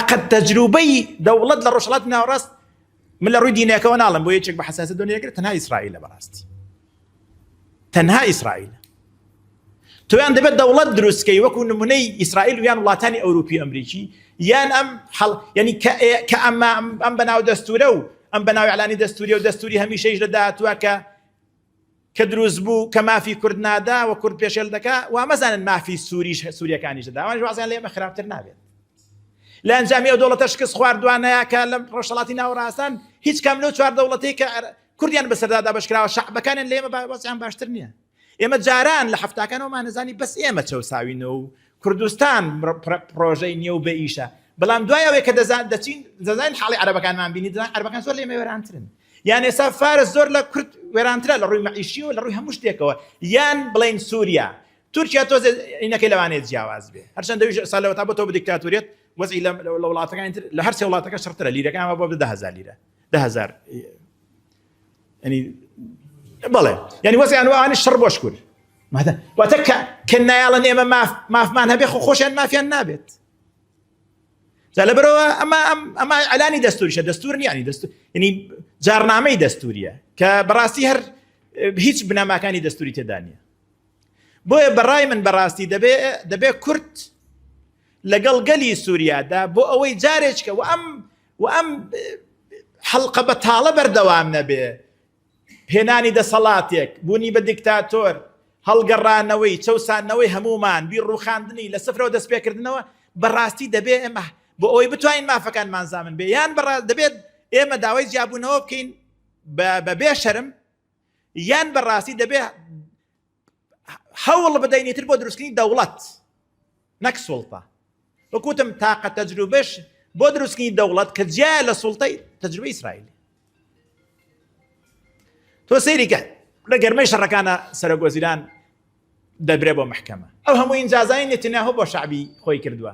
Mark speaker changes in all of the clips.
Speaker 1: تاقد تجربي دولة للرشلات ناوراست من لروي دينيك ونعلم بويتشك بحساسية الدنيا تنها إسرائيل براستي تنها إسرائيل تويان دبت دولة دروسكي وكون نموني إسرائيل ويان الله تاني أوروبي أمريكي يان أم حل يعني كأما أم بناو دستورو أم بناو إعلاني دستوري ودستوري هميشه يجلدات كدروز بو كما في كردنادا وكرد بيشل دكا ومثلا ما في سوريا كان يجدا وانا جو عزان ليه خراب ترنابيت لان جامعه دولة تشخيص خوار دوانا كلام رشلاتنا وراسان هيك كاملو شوار دولتي كرديان بسردادا بشكرا وشعب كان ليه ما بس عم باشترنيا اما جاران لحفتا كانوا ما نزاني بس اما تشو ساوينو كردستان بروجي نيو بايشه بلام دوايا وكذا زين حالي عربا كان ما بيني عربا كان سوري ما يورانترن يعني سفار الزور لكرد ويرانترا لروي معيشي ولا روي همش ديكوا يان بلين سوريا تركيا توز انك لواني تجاوز به هرشان دوي صار تابوتو بديكتاتوريت وزي لو لا تكاين لهرسي ولا تكا شرط ليره كان ابو 10000 ليره 10000 يعني بله يعني وزي انواع الشرب واشكر ما هذا وتك كنا يلا نيمه ما في مانها بيخو خوشان ما في النابت زال برو اما اعلاني دستوري يعني دستور يعني جارنامه دستوريه كبراسي هر هیچ بنا مكاني دستوري تدانيه بو براي من براسي دبي كرت لقلقلي سوريا دا بو اوي جاريشك وام حلقه بطاله بردوامنا به هناني دا صلاتك بوني بديكتاتور هالقرانوي توسانوي همومان بيروخاندني لسفر ودس بيكردنوا براستي دبي امه بو اوي بتوين ما فكان ما زامن بيان برا دبي اما داوي جابونو بكين ببيشرم يان براسي دبي حول بديني تربو دروسكين دولت نك سلطه وكوتم طاقه تجربش بودروسكين دولت كجال سلطه تجربه اسرائيل تو سيريكا لقرمي شركانا سرق وزيران دبريبو محكمه او همو انجازين نتنياهو بو شعبي خوي كردوا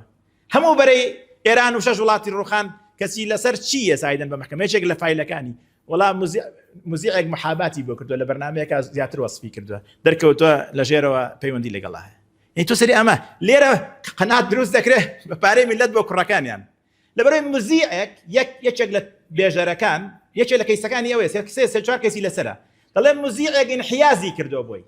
Speaker 1: همو بري ايران وشش ولاتي الروخان كسي لسر شيء سايدن بمحكمه شكل لفايله كاني والله مذيع محاباتي بكردو لبرنامجك زياتر وصفي كردو دركوتو لجيرو بيوندي لقالها يعني تو سري اما ليره قناه دروس ذكره باري ملت بكركان يعني لبري مذيعك يشغل بيجركان يشغل كيسكان يويس كيسي لسرا طلع مذيعك انحيازي كردو بوي